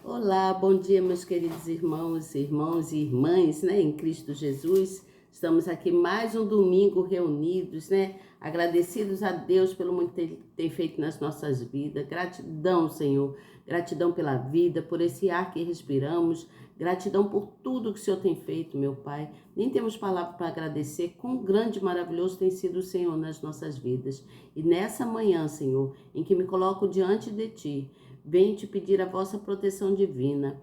Olá, bom dia, meus queridos irmãos e irmãs, em Cristo Jesus. Estamos aqui mais um domingo reunidos, agradecidos a Deus pelo muito que Ele tem feito nas nossas vidas. Gratidão, Senhor, gratidão pela vida, por esse ar que respiramos, gratidão por tudo que o Senhor tem feito, meu Pai. Nem temos palavra para agradecer, quão grande e maravilhoso tem sido o Senhor nas nossas vidas. E nessa manhã, Senhor, em que me coloco diante de Ti, venho te pedir a vossa proteção divina.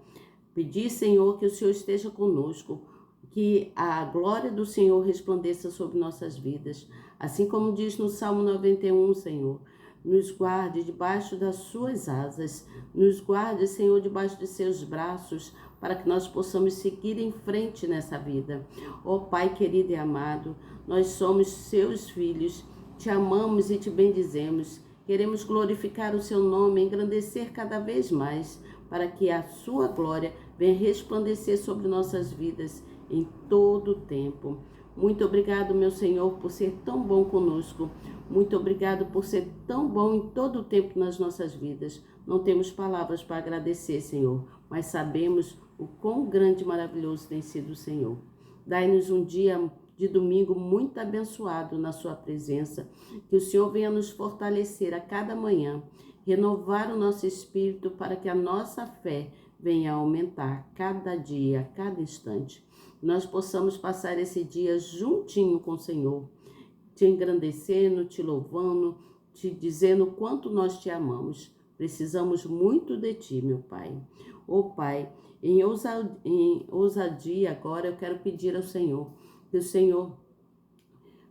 Pedir, Senhor, que o Senhor esteja conosco, que a glória do Senhor resplandeça sobre nossas vidas. Assim como diz no Salmo 91, Senhor, nos guarde debaixo das suas asas, nos guarde, Senhor, debaixo de seus braços, para que nós possamos seguir em frente nessa vida. Ó Pai querido e amado, nós somos seus filhos, te amamos e te bendizemos. Queremos glorificar o seu nome, engrandecer cada vez mais, para que a sua glória venha resplandecer sobre nossas vidas em todo o tempo. Muito obrigado, meu Senhor, por ser tão bom conosco. Muito obrigado por ser tão bom em todo o tempo nas nossas vidas. Não temos palavras para agradecer, Senhor, mas sabemos o quão grande e maravilhoso tem sido o Senhor. Dai-nos um dia de domingo muito abençoado na sua presença, que o Senhor venha nos fortalecer a cada manhã, renovar o nosso espírito para que a nossa fé venha aumentar cada dia, cada instante. Nós possamos passar esse dia juntinho com o Senhor, te engrandecendo, te louvando, te dizendo o quanto nós te amamos. Precisamos muito de ti, meu Pai. Ô Pai, em ousadia agora eu quero pedir ao Senhor, que o Senhor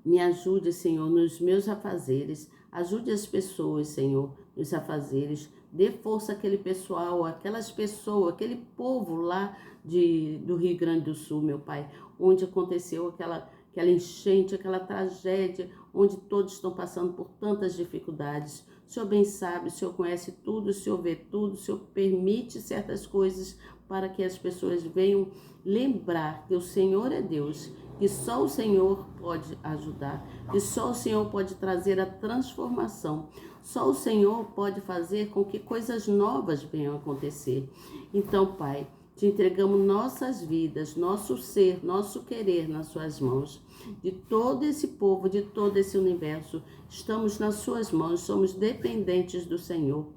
me ajude, Senhor, nos meus afazeres. Ajude as pessoas, Senhor, nos afazeres. Dê força àquele pessoal, aquelas pessoas, aquele povo lá do Rio Grande do Sul, meu Pai, onde aconteceu aquela enchente, aquela tragédia, onde todos estão passando por tantas dificuldades. O Senhor bem sabe, o Senhor conhece tudo, o Senhor vê tudo, o Senhor permite certas coisas para que as pessoas venham lembrar que o Senhor é Deus, que só o Senhor pode ajudar, que só o Senhor pode trazer a transformação, só o Senhor pode fazer com que coisas novas venham acontecer. Então, Pai, te entregamos nossas vidas, nosso ser, nosso querer nas suas mãos. De todo esse povo, de todo esse universo, estamos nas suas mãos, somos dependentes do Senhor.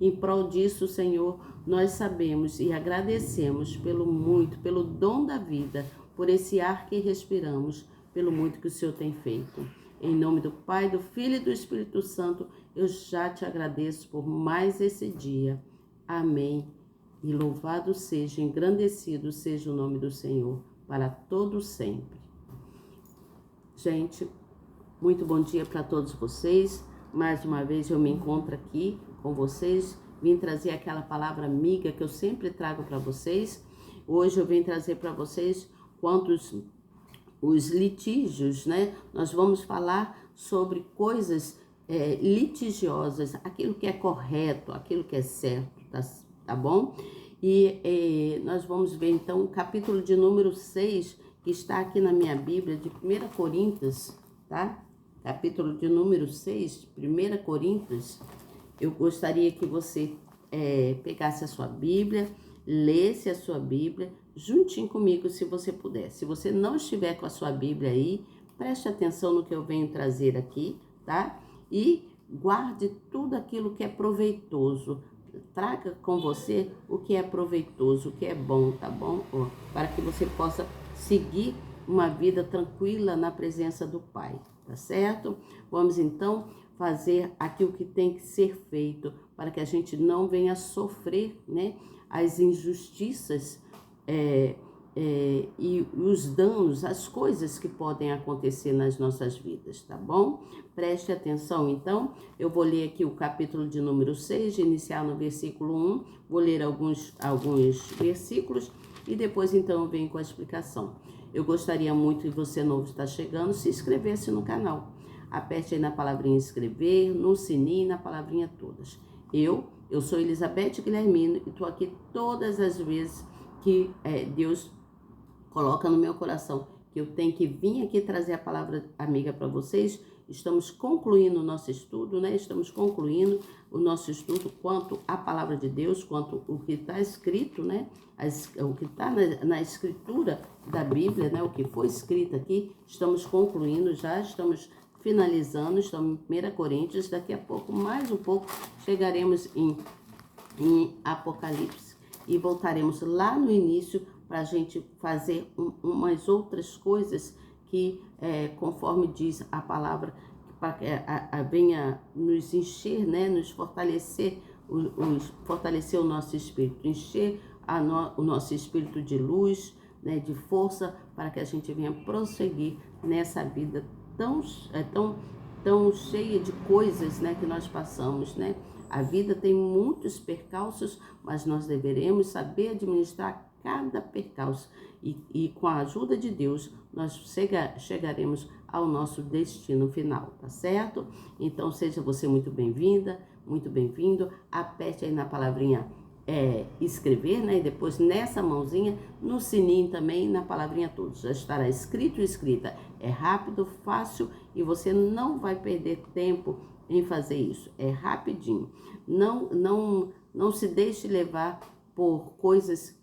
Em prol disso, Senhor, nós sabemos e agradecemos pelo dom da vida, por esse ar que respiramos, pelo muito que o Senhor tem feito. Em nome do Pai, do Filho e do Espírito Santo, eu já te agradeço por mais esse dia. Amém. E louvado seja, engrandecido seja o nome do Senhor, para todo sempre. Gente, muito bom dia para todos vocês. Mais uma vez eu me encontro aqui com vocês. Vim trazer aquela palavra amiga que eu sempre trago para vocês. Hoje eu vim trazer para vocês quantos os litígios, Nós vamos falar sobre coisas litigiosas, aquilo que é correto, aquilo que é certo, tá bom? E nós vamos ver então o capítulo de número 6, que está aqui na minha Bíblia, de 1 Coríntios, tá? Capítulo de número 6, 1 Coríntios. Eu gostaria que você pegasse a sua Bíblia, lesse a sua Bíblia, juntinho comigo, se você puder. Se você não estiver com a sua Bíblia aí, preste atenção no que eu venho trazer aqui, tá? E guarde tudo aquilo que é proveitoso. Traga com você o que é proveitoso, o que é bom, tá bom? Para que você possa seguir uma vida tranquila na presença do Pai, tá certo? Vamos então fazer aquilo que tem que ser feito para que a gente não venha sofrer, as injustiças e os danos, as coisas que podem acontecer nas nossas vidas, tá bom? Preste atenção, então. Eu vou ler aqui o capítulo de número 6, iniciar no versículo 1. Vou ler alguns versículos e depois, então, eu venho com a explicação. Eu gostaria muito que você novo está chegando, se inscrevesse no canal. Aperte aí na palavrinha inscrever, no sininho, na palavrinha todas. Eu sou Elizabeth Guilhermino e estou aqui todas as vezes que Deus coloca no meu coração que eu tenho que vir aqui trazer a palavra amiga para vocês. estamos concluindo o nosso estudo, né? Estamos concluindo o nosso estudo quanto à palavra de Deus, quanto o que está escrito, né? O que está na escritura da Bíblia, né? O que foi escrito aqui, estamos concluindo já, estamos finalizando, estamos em 1 Coríntios, daqui a pouco, mais um pouco, chegaremos em Apocalipse e voltaremos lá no início para a gente fazer umas outras coisas que, conforme diz a palavra, para que venha nos encher, né, nos fortalecer, fortalecer o nosso espírito, encher o nosso espírito de luz, né, de força, para que a gente venha prosseguir nessa vida tão cheia de coisas, né, que nós passamos, né? A vida tem muitos percalços, mas nós deveremos saber administrar cada percalço e com a ajuda de Deus nós chegaremos ao nosso destino final, tá certo? Então seja você muito bem-vinda, muito bem-vindo. Aperte aí na palavrinha escrever, né? E depois nessa mãozinha, no sininho também, na palavrinha todos. Já estará escrito e escrita. É rápido, fácil e você não vai perder tempo em fazer isso. É rapidinho. Não se deixe levar por coisas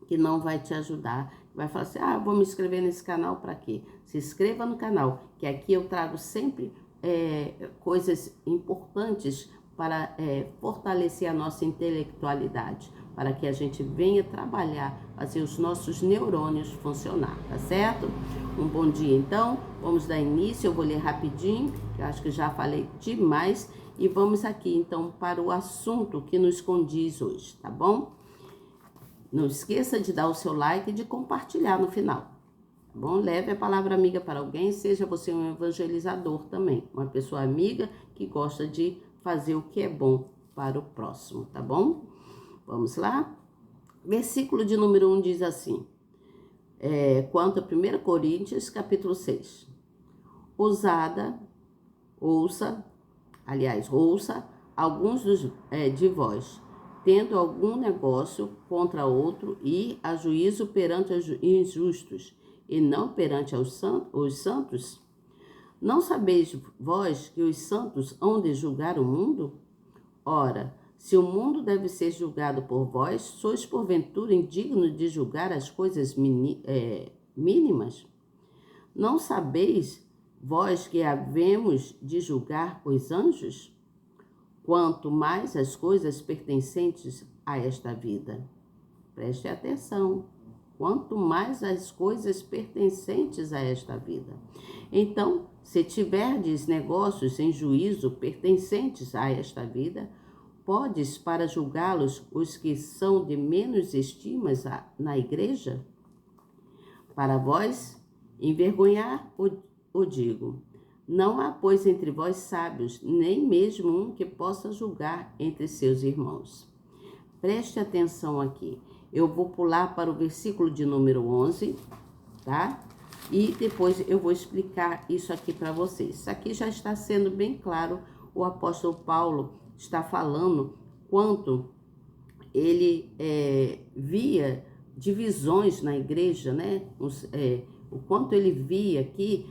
que não vai te ajudar. Vai falar assim, vou me inscrever nesse canal para quê? Se inscreva no canal, que aqui eu trago sempre coisas importantes para fortalecer a nossa intelectualidade, para que a gente venha trabalhar, fazer os nossos neurônios funcionar, tá certo? Um bom dia, então, vamos dar início, eu vou ler rapidinho, eu acho que já falei demais, e vamos aqui, então, para o assunto que nos condiz hoje, tá bom? Não esqueça de dar o seu like e de compartilhar no final, tá bom? Leve a palavra amiga para alguém, seja você um evangelizador também, uma pessoa amiga que gosta de fazer o que é bom para o próximo, tá bom? Vamos lá? Versículo de número 1 diz assim, quanto a 1 Coríntios, capítulo 6. Ouça alguns de vós, tendo algum negócio contra outro, ir a juízo perante os injustos, e não perante os santos? Não sabeis vós que os santos hão de julgar o mundo? Ora, se o mundo deve ser julgado por vós, sois porventura indignos de julgar as coisas mínimas? Não sabeis vós que havemos de julgar os anjos? Quanto mais as coisas pertencentes a esta vida. Preste atenção. Quanto mais as coisas pertencentes a esta vida. Então, se tiverdes negócios em juízo pertencentes a esta vida, podes para julgá-los os que são de menos estimas na igreja? Para vós, envergonhar o digo. Não há, pois, entre vós sábios, nem mesmo um que possa julgar entre seus irmãos. Preste atenção aqui. Eu vou pular para o versículo de número 11, tá? E depois eu vou explicar isso aqui para vocês. Isso aqui já está sendo bem claro. O apóstolo Paulo está falando quanto ele via divisões na igreja, né? O quanto ele via aqui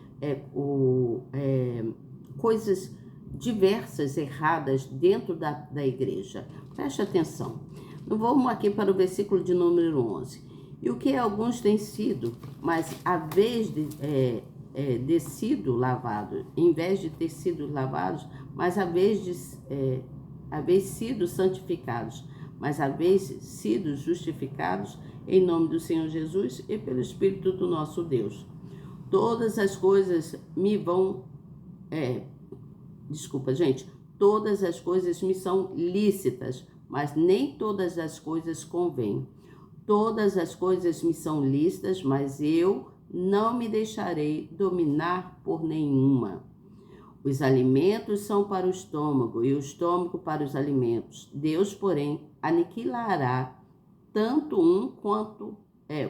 coisas diversas, erradas dentro da igreja. Preste atenção. Vamos aqui para o versículo de número 11. E o que alguns têm sido, mas a vez de sido lavado, em vez de ter sido lavados, mas a vez sido santificados, mas a vez sido justificados em nome do Senhor Jesus e pelo Espírito do nosso Deus. Todas as coisas me vão... Todas as coisas me são lícitas, mas nem todas as coisas convêm. Todas as coisas me são lícitas, mas eu não me deixarei dominar por nenhuma. Os alimentos são para o estômago e o estômago para os alimentos. Deus, porém, aniquilará tanto um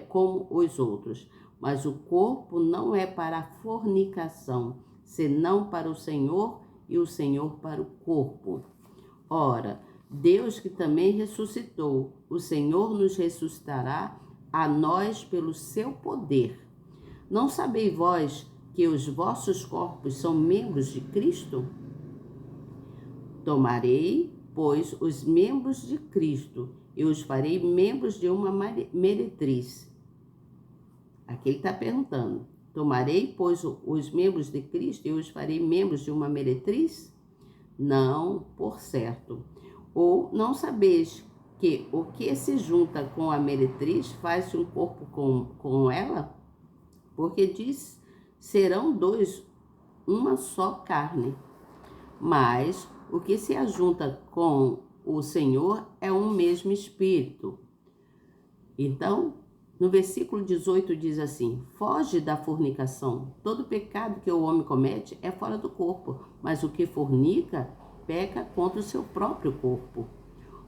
como os outros. Mas o corpo não é para a fornicação, senão para o Senhor e o Senhor para o corpo. Ora, Deus que também ressuscitou, o Senhor nos ressuscitará a nós pelo seu poder. Não sabeis vós que os vossos corpos são membros de Cristo? Tomarei, pois, os membros de Cristo e os farei membros de uma meretriz. Aqui ele está perguntando: tomarei, pois, os membros de Cristo e os farei membros de uma meretriz? Não, por certo. Ou não sabeis que o que se junta com a meretriz faz um corpo com ela? Porque diz, serão dois, uma só carne. Mas o que se ajunta com o Senhor é um mesmo espírito. Então, no versículo 18 diz assim: foge da fornicação. Todo pecado que o homem comete é fora do corpo, mas o que fornica peca contra o seu próprio corpo.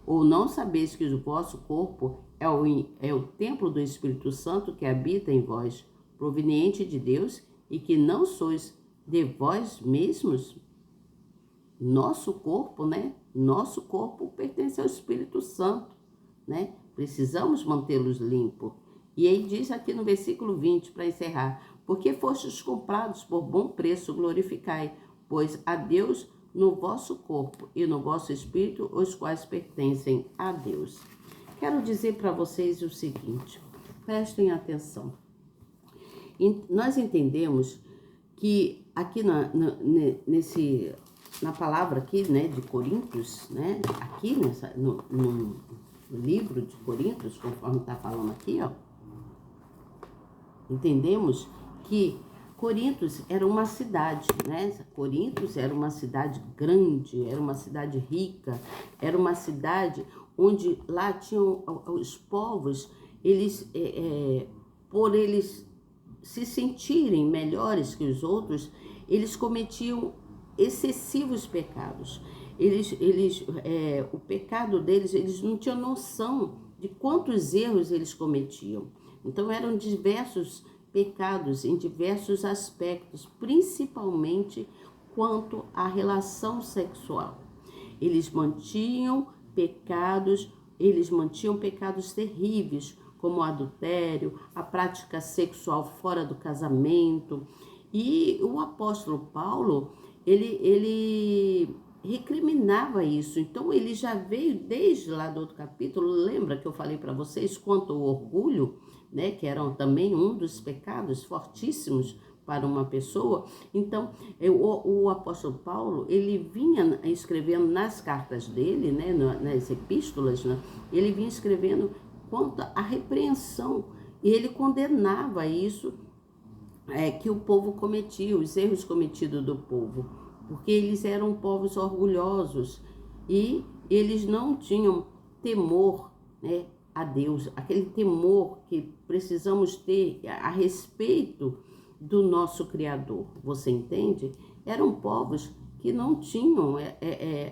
Ou não sabeis que o vosso corpo é o templo do Espírito Santo que habita em vós, proveniente de Deus, e que não sois de vós mesmos? Nosso corpo, né? Nosso corpo pertence ao Espírito Santo, né? Precisamos mantê-los limpos. E aí diz aqui no versículo 20, para encerrar: porque fostes comprados por bom preço, glorificai, pois a Deus no vosso corpo e no vosso espírito, os quais pertencem a Deus. Quero dizer para vocês o seguinte, prestem atenção. Nós entendemos que aqui na palavra aqui, né, de Coríntios, né, aqui no livro de Coríntios, conforme está falando aqui, ó, entendemos que Coríntios era uma cidade, né? Coríntios era uma cidade grande, era uma cidade rica, era uma cidade onde lá tinham os povos, eles, por eles se sentirem melhores que os outros, eles cometiam excessivos pecados. O pecado deles, eles não tinham noção de quantos erros eles cometiam. Então eram diversos pecados em diversos aspectos, principalmente quanto à relação sexual. Eles mantinham pecados terríveis, como o adultério, a prática sexual fora do casamento. E o apóstolo Paulo, ele recriminava isso. Então ele já veio desde lá do outro capítulo. Lembra que eu falei para vocês quanto ao orgulho, né, que era também um dos pecados fortíssimos para uma pessoa? Então, o apóstolo Paulo, ele vinha escrevendo nas cartas dele, né, nas epístolas, né, ele vinha escrevendo quanto à repreensão, e ele condenava isso, que o povo cometia, os erros cometidos do povo, porque eles eram povos orgulhosos e eles não tinham temor, né, a Deus, aquele temor que precisamos ter a respeito do nosso Criador. Você entende? Eram povos que não tinham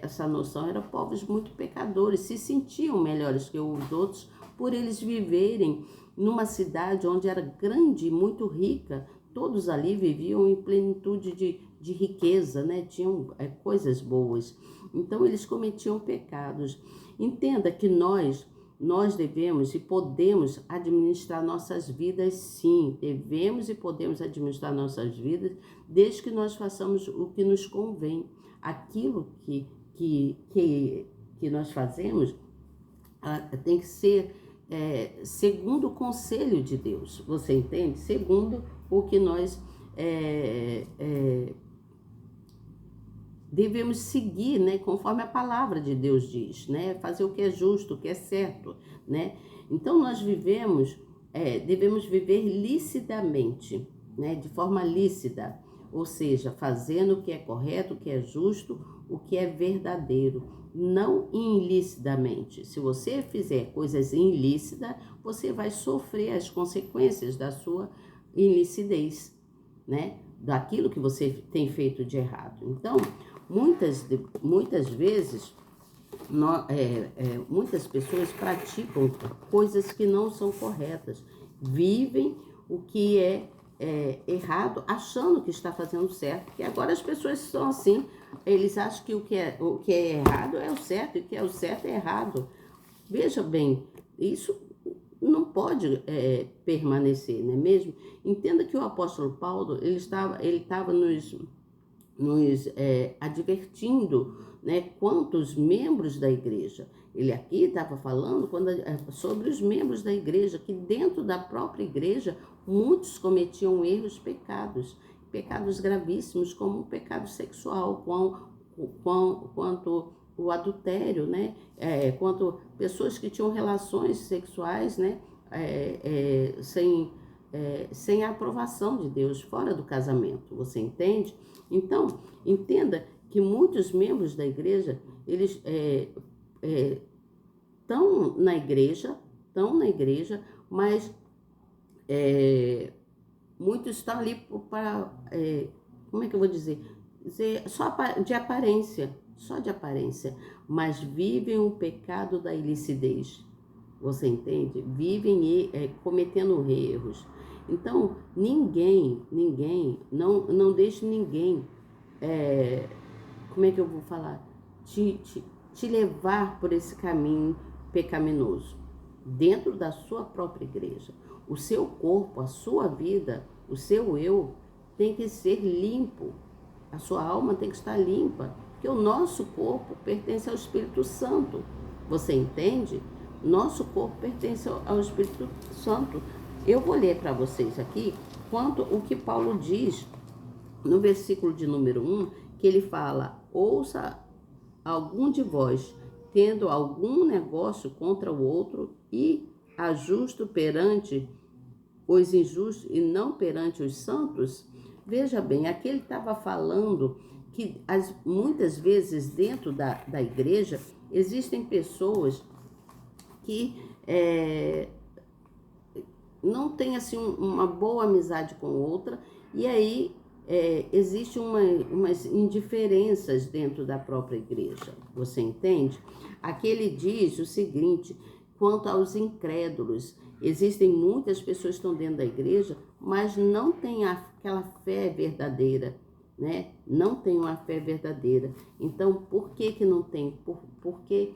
essa noção, eram povos muito pecadores, se sentiam melhores que os outros por eles viverem numa cidade onde era grande e muito rica. Todos ali viviam em plenitude de riqueza, né? Tinham coisas boas. Então eles cometiam pecados. Entenda que nós devemos e podemos administrar nossas vidas, sim. Devemos e podemos administrar nossas vidas, desde que nós façamos o que nos convém. Aquilo que nós fazemos tem que ser segundo o conselho de Deus. Você entende? Segundo o que nós devemos seguir, né, conforme a palavra de Deus diz, né, fazer o que é justo, o que é certo, né. Então nós devemos viver licitamente, né, de forma lícita, ou seja, fazendo o que é correto, o que é justo, o que é verdadeiro, não ilicitamente. Se você fizer coisas ilícitas, você vai sofrer as consequências da sua ilicidez, né, daquilo que você tem feito de errado. Então, muitas vezes, muitas pessoas praticam coisas que não são corretas, vivem o que é errado, achando que está fazendo certo, porque agora as pessoas são assim, eles acham que o que é errado é o certo, e o que é o certo é errado. Veja bem, isso não pode permanecer, não é mesmo? Entenda que o apóstolo Paulo, ele estava nos advertindo, né, quanto os membros da igreja. Ele aqui estava falando sobre os membros da igreja, que dentro da própria igreja muitos cometiam erros, pecados gravíssimos, como o pecado sexual, quanto o adultério, né? Quanto pessoas que tinham relações sexuais, né? Sem a aprovação de Deus, fora do casamento, você entende? Então, entenda que muitos membros da igreja, eles estão na igreja, mas muitos estão ali para, como é que eu vou dizer só de aparência, mas vivem o pecado da illicidez, você entende? Vivem cometendo erros. Então, não deixe ninguém, como é que eu vou falar? Te levar por esse caminho pecaminoso. Dentro da sua própria igreja, o seu corpo, a sua vida, o seu eu tem que ser limpo. A sua alma tem que estar limpa, porque o nosso corpo pertence ao Espírito Santo. Você entende? Nosso corpo pertence ao Espírito Santo. Eu vou ler para vocês aqui o que Paulo diz no versículo de número 1, que ele fala: ouça algum de vós, tendo algum negócio contra o outro, e ajusto perante os injustos e não perante os santos. Veja bem, aqui ele estava falando que muitas vezes dentro da igreja existem pessoas que não têm assim uma boa amizade com outra, e aí existe umas indiferenças dentro da própria igreja, você entende? Aqui ele diz o seguinte: quanto aos incrédulos, existem muitas pessoas que estão dentro da igreja, mas não têm aquela fé verdadeira, né? Não tem uma fé verdadeira. Então, por que não tem? Porque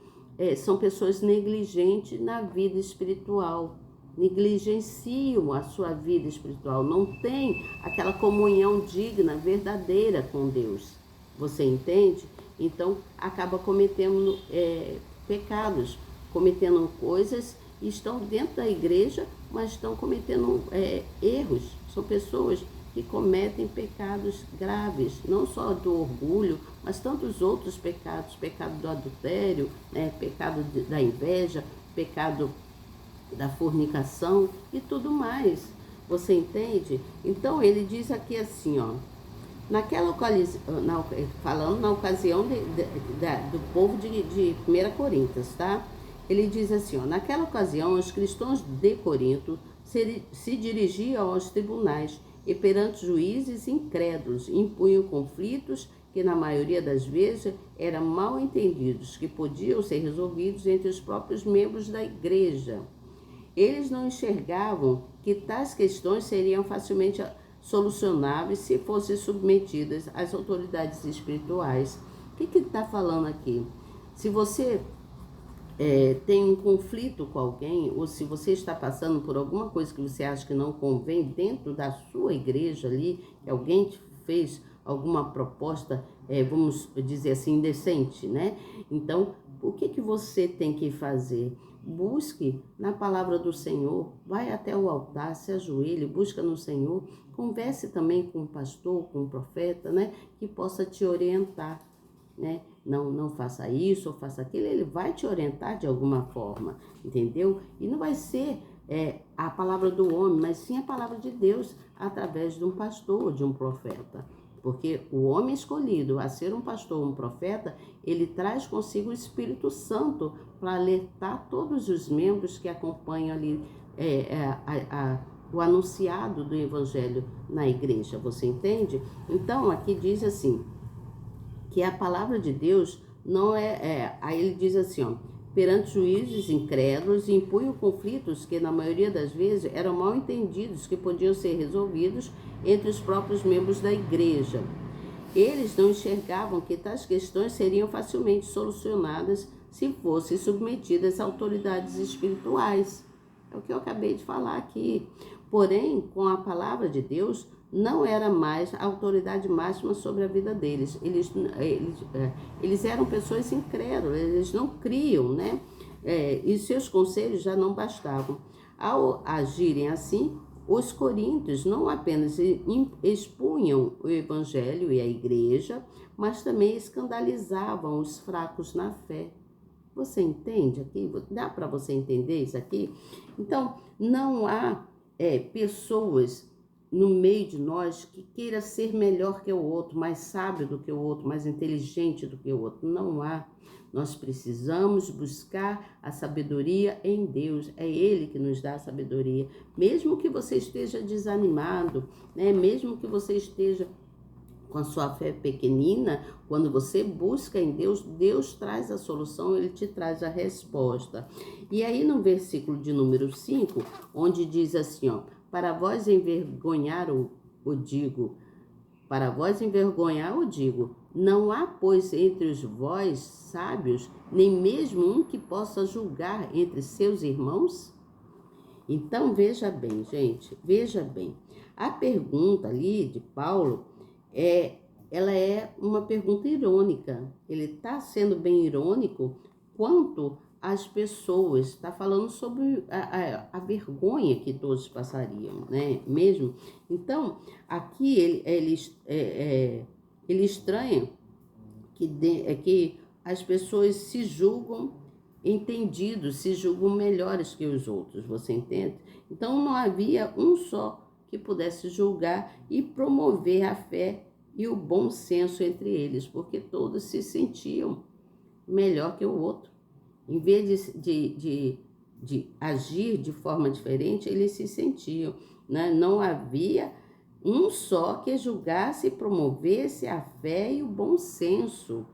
são pessoas negligentes na vida espiritual, negligenciam a sua vida espiritual, não tem aquela comunhão digna, verdadeira com Deus. Você entende? Então, acaba cometendo pecados, cometendo coisas, e estão dentro da igreja, mas estão cometendo erros. São pessoas que cometem pecados graves, não só do orgulho, mas tantos outros pecados, pecado do adultério, pecado da inveja, pecado da fornicação e tudo mais. Você entende? Então ele diz aqui assim, ó, falando na ocasião do povo de 1 Coríntios, tá? Ele diz assim, ó, naquela ocasião os cristãos de Corinto se dirigiam aos tribunais e perante juízes incrédulos impunham conflitos que na maioria das vezes eram mal entendidos, que podiam ser resolvidos entre os próprios membros da igreja. Eles não enxergavam que tais questões seriam facilmente solucionáveis se fossem submetidas às autoridades espirituais. O que ele está falando aqui? Se você tem um conflito com alguém, ou se você está passando por alguma coisa que você acha que não convém dentro da sua igreja ali, que alguém te fez alguma proposta, vamos dizer assim, indecente, né? Então, o que você tem que fazer? Busque na palavra do Senhor, vai até o altar, se ajoelhe, busca no Senhor, converse também com o pastor, com o profeta, né? Que possa te orientar, né? Não faça isso ou faça aquilo, ele vai te orientar de alguma forma, entendeu? E não vai ser a palavra do homem, mas sim a palavra de Deus através de um pastor, de um profeta. Porque o homem escolhido a ser um pastor, um profeta, ele traz consigo o Espírito Santo para alertar todos os membros que acompanham ali o anunciado do Evangelho na igreja, você entende? Então, aqui diz assim, que a palavra de Deus não aí ele diz assim, ó, perante juízes incrédulos, impunham conflitos que na maioria das vezes eram mal entendidos, que podiam ser resolvidos entre os próprios membros da igreja. Eles não enxergavam que tais questões seriam facilmente solucionadas se fossem submetidas a autoridades espirituais. É o que eu acabei de falar aqui. Porém, com a palavra de Deus, não era mais a autoridade máxima sobre a vida deles. Eles eram pessoas incrédulas, eles não criam, né? E seus conselhos já não bastavam. Ao agirem assim, os coríntios não apenas expunham o evangelho e a igreja, mas também escandalizavam os fracos na fé. Você entende aqui? Dá para você entender isso aqui? Então, não há pessoas no meio de nós que queira ser melhor que o outro, mais sábio do que o outro, mais inteligente do que o outro. Não há. Nós precisamos buscar a sabedoria em Deus. É Ele que nos dá a sabedoria. Mesmo que você esteja desanimado, né? Mesmo que você esteja com a sua fé pequenina, quando você busca em Deus, Deus traz a solução, Ele te traz a resposta. E aí no versículo de número 5, onde diz assim, ó, para vós envergonhar o digo, não há, pois, entre os vós sábios, nem mesmo um que possa julgar entre seus irmãos? Então, veja bem, gente, veja bem. A pergunta ali de Paulo, ela é uma pergunta irônica. Ele está sendo bem irônico quanto às pessoas. Está falando sobre a vergonha que todos passariam, né? Mesmo. Então, aqui ele estranha que as pessoas se julgam entendidos, se julgam melhores que os outros, você entende? Então não havia um só que pudesse julgar e promover a fé e o bom senso entre eles, porque todos se sentiam melhor que o outro. Em vez de agir de forma diferente, eles se sentiam, né? Não havia um só que julgasse e promovesse a fé e o bom senso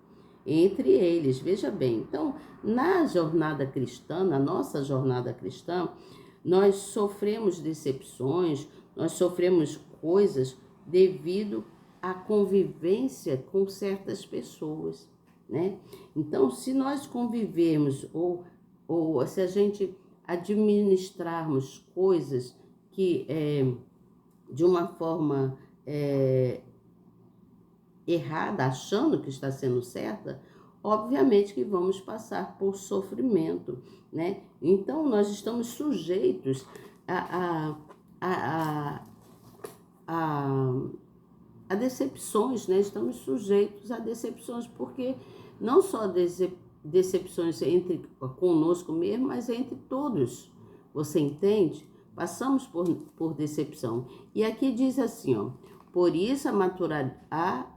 entre eles. Veja bem, então, na jornada cristã, na nossa jornada cristã, nós sofremos decepções, nós sofremos coisas devido à convivência com certas pessoas, né? Então, se nós convivermos ou se a gente administrarmos coisas que de uma forma errada, achando que está sendo certa, obviamente que vamos passar por sofrimento, né? Então, nós estamos sujeitos a decepções, né? Estamos sujeitos a decepções, porque não só decepções conosco mesmo, mas entre todos, você entende? Passamos por decepção. E aqui diz assim, ó, por isso a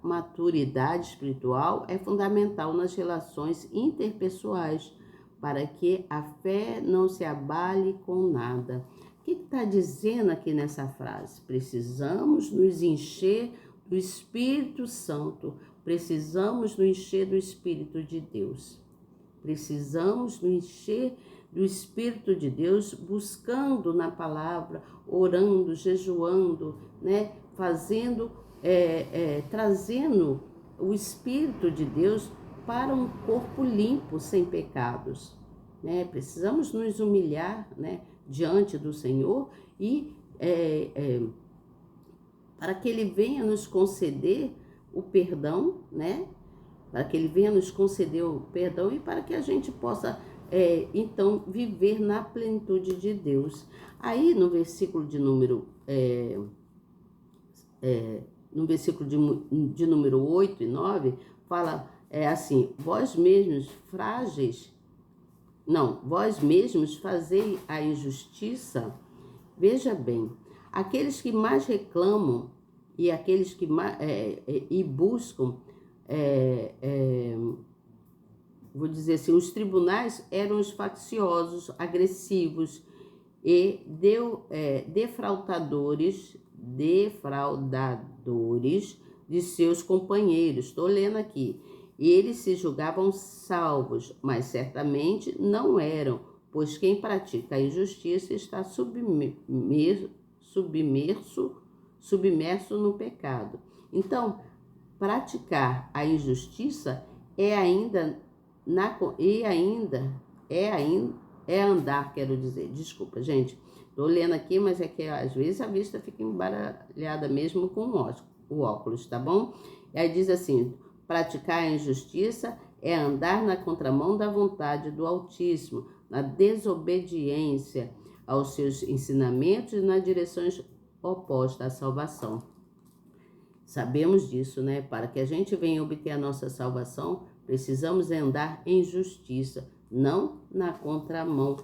maturidade espiritual é fundamental nas relações interpessoais, para que a fé não se abale com nada. O que está dizendo aqui nessa frase? Precisamos nos encher do Espírito Santo, precisamos nos encher do Espírito de Deus. Precisamos nos encher do Espírito de Deus, buscando na palavra, orando, jejuando, né? Fazendo, trazendo o Espírito de Deus para um corpo limpo, sem pecados, né? Precisamos nos humilhar, né, diante do Senhor e para que Ele venha nos conceder o perdão, né? Para que Ele venha nos conceder o perdão e para que a gente possa, então, viver na plenitude de Deus. Aí, no versículo de número, de número 8 e 9, fala assim, vós mesmos fazei a injustiça. Veja bem, aqueles que mais reclamam e aqueles que mais, buscam, vou dizer assim, os tribunais eram os facciosos, agressivos e defraudadores de seus companheiros. Estou lendo aqui. Eles se julgavam salvos, mas certamente não eram, pois quem pratica a injustiça está submerso no pecado. Então, praticar a injustiça é ainda é andar, quero dizer. Desculpa, gente. Estou lendo aqui, mas é que às vezes a vista fica embaralhada mesmo com o óculos, tá bom? E aí diz assim, praticar a injustiça é andar na contramão da vontade do Altíssimo, na desobediência aos seus ensinamentos e nas direções opostas à salvação. Sabemos disso, né? Para que a gente venha obter a nossa salvação, precisamos andar em justiça, não na contramão,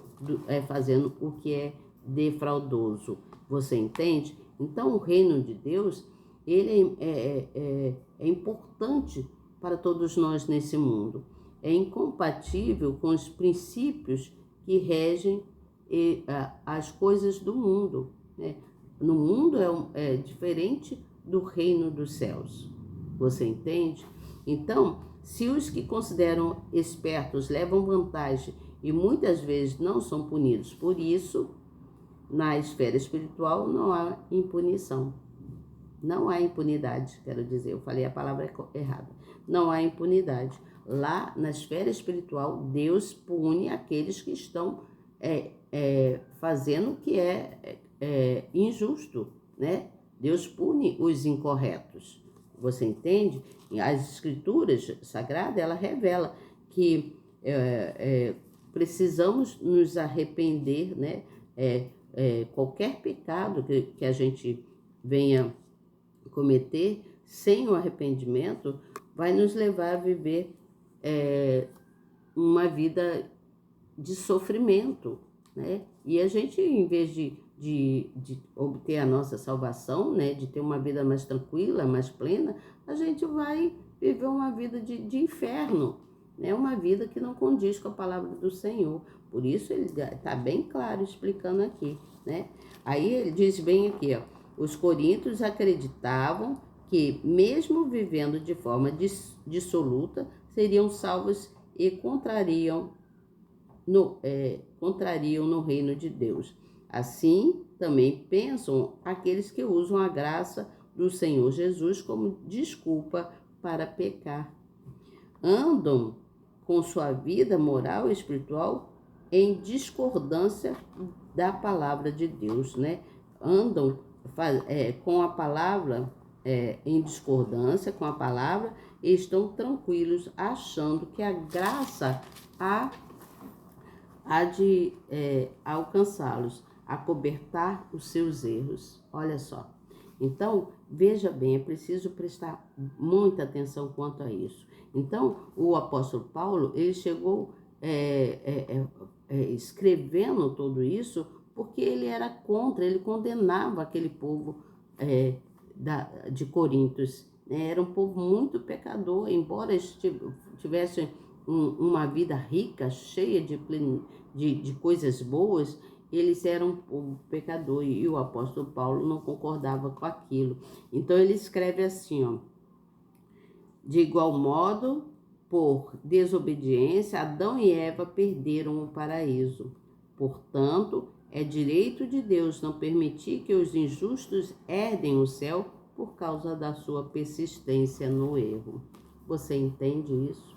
fazendo o que é defraudoso. Você entende? Então, o reino de Deus, ele é importante para todos nós nesse mundo. É incompatível com os princípios que regem as coisas do mundo, né? No mundo é diferente do reino dos céus. Você entende? Então, se os que consideram espertos levam vantagem e muitas vezes não são punidos por isso, na esfera espiritual não há impunição. Não há impunidade, quero dizer, eu falei a palavra errada. Não há impunidade. Lá na esfera espiritual, Deus pune aqueles que estão fazendo o que é injusto, né? Deus pune os incorretos. Você entende? As escrituras sagradas, ela revela que precisamos nos arrepender, né? Qualquer pecado que a gente venha cometer, sem o arrependimento, vai nos levar a viver uma vida de sofrimento, né? E a gente, em vez de obter a nossa salvação, né, de ter uma vida mais tranquila, mais plena, a gente vai viver uma vida de inferno, né? Uma vida que não condiz com a palavra do Senhor. Por isso ele está bem claro explicando aqui, né? Aí ele diz bem aqui, ó, os coríntios acreditavam que, mesmo vivendo de forma dissoluta, seriam salvos e contrariam no reino de Deus. Assim, também pensam aqueles que usam a graça do Senhor Jesus como desculpa para pecar. Andam com sua vida moral e espiritual em discordância da palavra de Deus, né? Andam com a palavra em discordância com a palavra e estão tranquilos, achando que a graça há de alcançá-los, acobertar os seus erros. Olha só. Então, veja bem, é preciso prestar muita atenção quanto a isso. Então, o apóstolo Paulo, ele chegou escrevendo tudo isso porque ele era contra, ele condenava aquele povo de Coríntios. Era um povo muito pecador, embora tivessem uma vida rica, cheia de coisas boas, eles eram um povo pecador e o apóstolo Paulo não concordava com aquilo. Então ele escreve assim, ó: de igual modo, por desobediência, Adão e Eva perderam o paraíso. Portanto, é direito de Deus não permitir que os injustos herdem o céu por causa da sua persistência no erro. Você entende isso?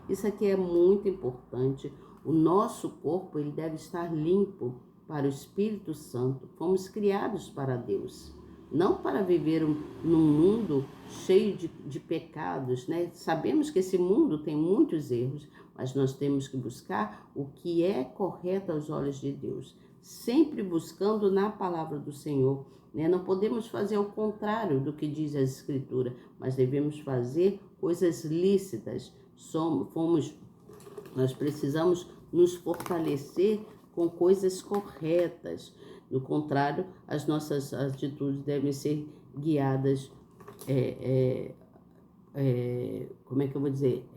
Isso aqui é muito importante. O nosso corpo, ele deve estar limpo para o Espírito Santo. Fomos criados para Deus, não para viver num mundo cheio de pecados, né? Sabemos que esse mundo tem muitos erros, mas nós temos que buscar o que é correto aos olhos de Deus, sempre buscando na palavra do Senhor, né? Não podemos fazer o contrário do que diz a Escritura, mas devemos fazer coisas lícitas. Nós precisamos nos fortalecer com coisas corretas. Do contrário, as nossas atitudes devem ser guiadas, como é que eu vou dizer?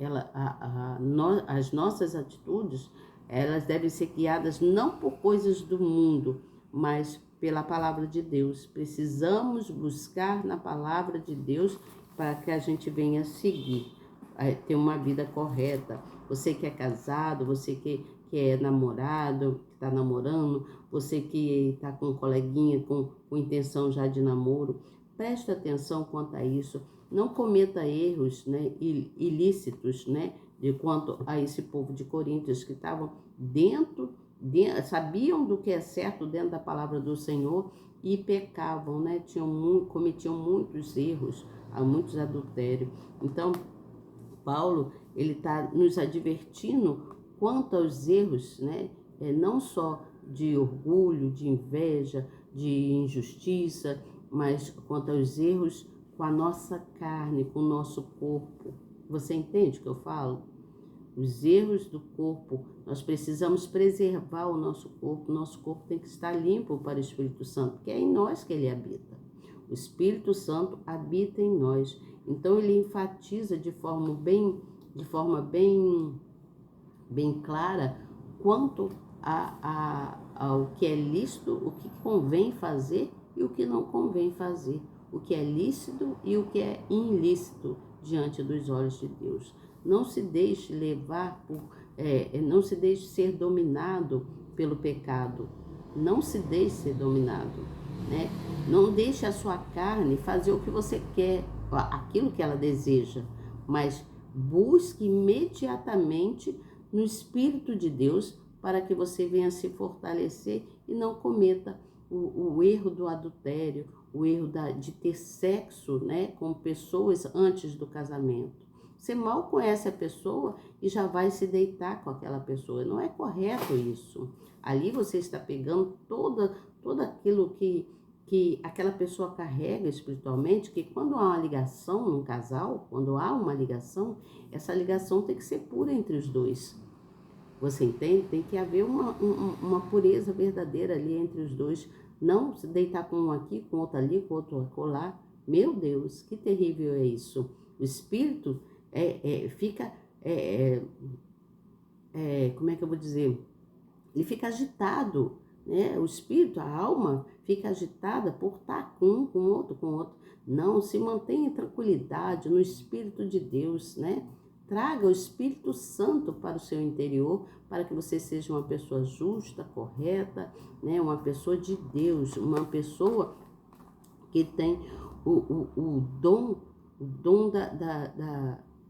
As nossas atitudes, elas devem ser guiadas não por coisas do mundo, mas pela palavra de Deus. Precisamos buscar na palavra de Deus para que a gente venha seguir, ter uma vida correta. Você que é casado, você que é namorado, que está namorando, você que está com um coleguinha com intenção já de namoro, preste atenção quanto a isso. Não cometa erros, né, ilícitos, né, de quanto a esse povo de Coríntios que estavam dentro sabiam do que é certo dentro da palavra do Senhor e pecavam, né? Cometiam muitos erros, muitos adultérios. Então, Paulo, ele está nos advertindo quanto aos erros, né? Não só de orgulho, de inveja, de injustiça, mas quanto aos erros com a nossa carne, com o nosso corpo. Você entende o que eu falo? Os erros do corpo, nós precisamos preservar o nosso corpo tem que estar limpo para o Espírito Santo, que é em nós que ele habita. O Espírito Santo habita em nós, então ele enfatiza de forma bem clara quanto ao que é lícito, o que convém fazer e o que não convém fazer, o que é lícito e o que é ilícito diante dos olhos de Deus. Não se deixe levar não se deixe ser dominado pelo pecado. Não se deixe ser dominado, né? Não deixe a sua carne fazer o que você quer, aquilo que ela deseja, mas busque imediatamente no Espírito de Deus para que você venha se fortalecer e não cometa o erro do adultério, o erro de ter sexo, né, com pessoas antes do casamento. Você mal conhece a pessoa e já vai se deitar com aquela pessoa. Não é correto isso. Ali você está pegando todo aquilo que aquela pessoa carrega espiritualmente, que quando há uma ligação num casal, quando há uma ligação, essa ligação tem que ser pura entre os dois. Você entende? Tem que haver uma pureza verdadeira ali entre os dois. Não se deitar com um aqui, com outro ali, com outro acolá. Meu Deus, que terrível é isso. O espírito fica, como é que eu vou dizer? Ele fica agitado, né? O espírito, a alma, fica agitada por estar com um, com outro. Não, se mantenha em tranquilidade no Espírito de Deus, né? Traga o Espírito Santo para o seu interior, para que você seja uma pessoa justa, correta, né? Uma pessoa de Deus, uma pessoa que tem o dom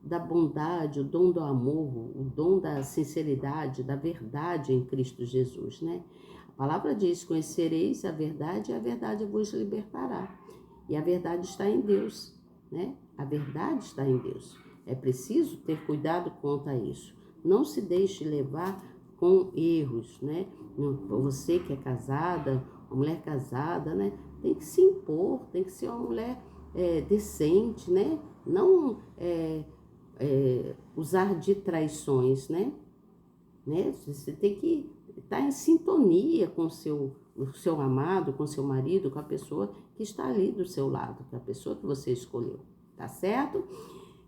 da bondade, o dom do amor, o dom da sinceridade, da verdade em Cristo Jesus, né? A palavra diz: conhecereis a verdade e a verdade vos libertará. E a verdade está em Deus, né? A verdade está em Deus. É preciso ter cuidado quanto a isso. Não se deixe levar com erros, né? Você que é casada, uma mulher casada, né? Tem que se impor, tem que ser uma mulher decente, né? Não usar de traições, né? Você tem que estar em sintonia com o seu amado, com o seu marido, com a pessoa que está ali do seu lado, com a pessoa que você escolheu, tá certo?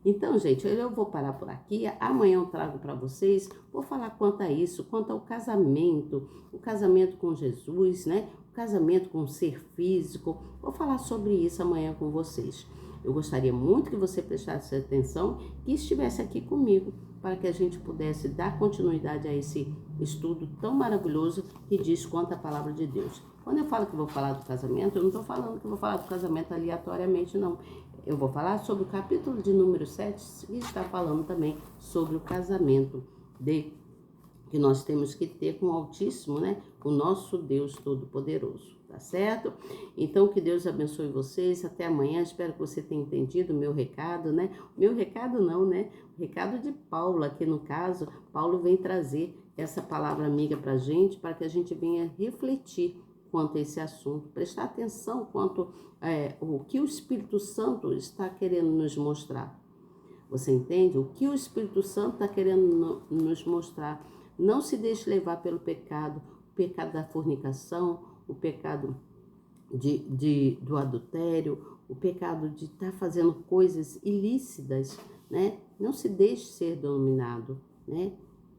Então, gente, eu vou parar por aqui. Amanhã eu trago para vocês, vou falar quanto a isso, quanto ao casamento, o casamento com Jesus, né? O casamento com o ser físico. Vou falar sobre isso amanhã com vocês. Eu gostaria muito que você prestasse atenção e estivesse aqui comigo, para que a gente pudesse dar continuidade a esse estudo tão maravilhoso que diz quanto a palavra de Deus. Quando eu falo que vou falar do casamento, eu não estou falando que vou falar do casamento aleatoriamente, não. Eu vou falar sobre o capítulo de número 7, que está falando também sobre o casamento que nós temos que ter com o Altíssimo, né? O nosso Deus Todo-Poderoso, tá certo? Então, que Deus abençoe vocês. Até amanhã. Espero que você tenha entendido o meu recado, né? Meu recado não, né? O recado de Paulo, aqui no caso, Paulo vem trazer essa palavra amiga pra gente, para que a gente venha refletir quanto a esse assunto, prestar atenção quanto o que o Espírito Santo está querendo nos mostrar. Você entende? O que o Espírito Santo está querendo nos mostrar. Não se deixe levar pelo pecado, o pecado da fornicação, o pecado do adultério, o pecado de estar fazendo coisas ilícitas, né? Não se deixe ser dominado, né?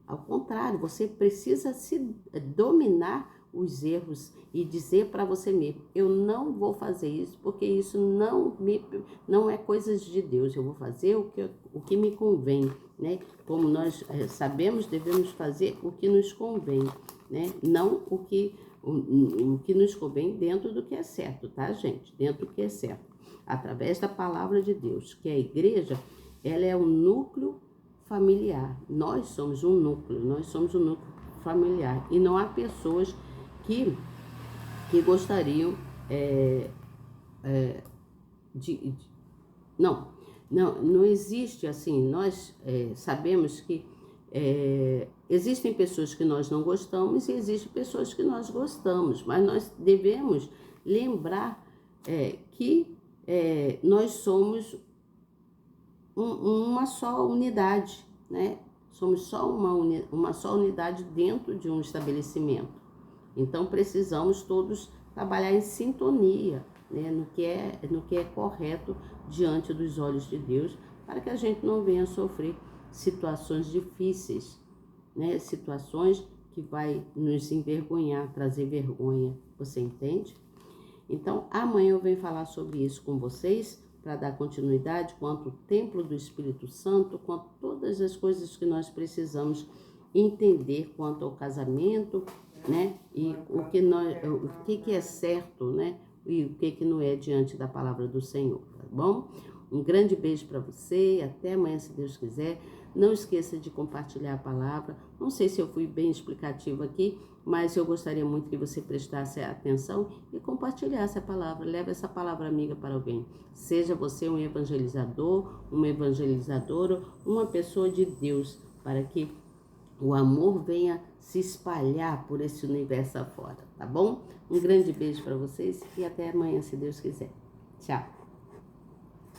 Ao contrário, você precisa se dominar os erros e dizer para você mesmo: eu não vou fazer isso, porque isso não é coisas de Deus. Eu vou fazer o que me convém, né? Como nós sabemos, devemos fazer o que nos convém, né? Não o que nos convém dentro do que é certo, tá, gente? Dentro do que é certo. Através da palavra de Deus, que a igreja, ela é o núcleo familiar. Nós somos um núcleo familiar. E não há pessoas que gostariam não existe assim. Nós sabemos que existem pessoas que nós não gostamos e existem pessoas que nós gostamos, mas nós devemos lembrar que nós somos uma só unidade, né? Somos só uma só unidade dentro de um estabelecimento. Então precisamos todos trabalhar em sintonia, né? no que é correto diante dos olhos de Deus, para que a gente não venha sofrer situações difíceis, né? Situações que vai nos envergonhar, trazer vergonha. Você entende? Então, amanhã eu venho falar sobre isso com vocês, para dar continuidade quanto ao templo do Espírito Santo, quanto a todas as coisas que nós precisamos entender quanto ao casamento, né? E o que é certo, né? E o que não é diante da palavra do Senhor, tá bom? Um grande beijo para você, até amanhã, se Deus quiser. Não esqueça de compartilhar a palavra. Não sei se eu fui bem explicativo aqui, mas eu gostaria muito que você prestasse atenção e compartilhasse a palavra. Leve essa palavra amiga para alguém. Seja você um evangelizador, uma evangelizadora, uma pessoa de Deus, para que o amor venha se espalhar por esse universo afora, tá bom? Um grande beijo para vocês e até amanhã, se Deus quiser. Tchau!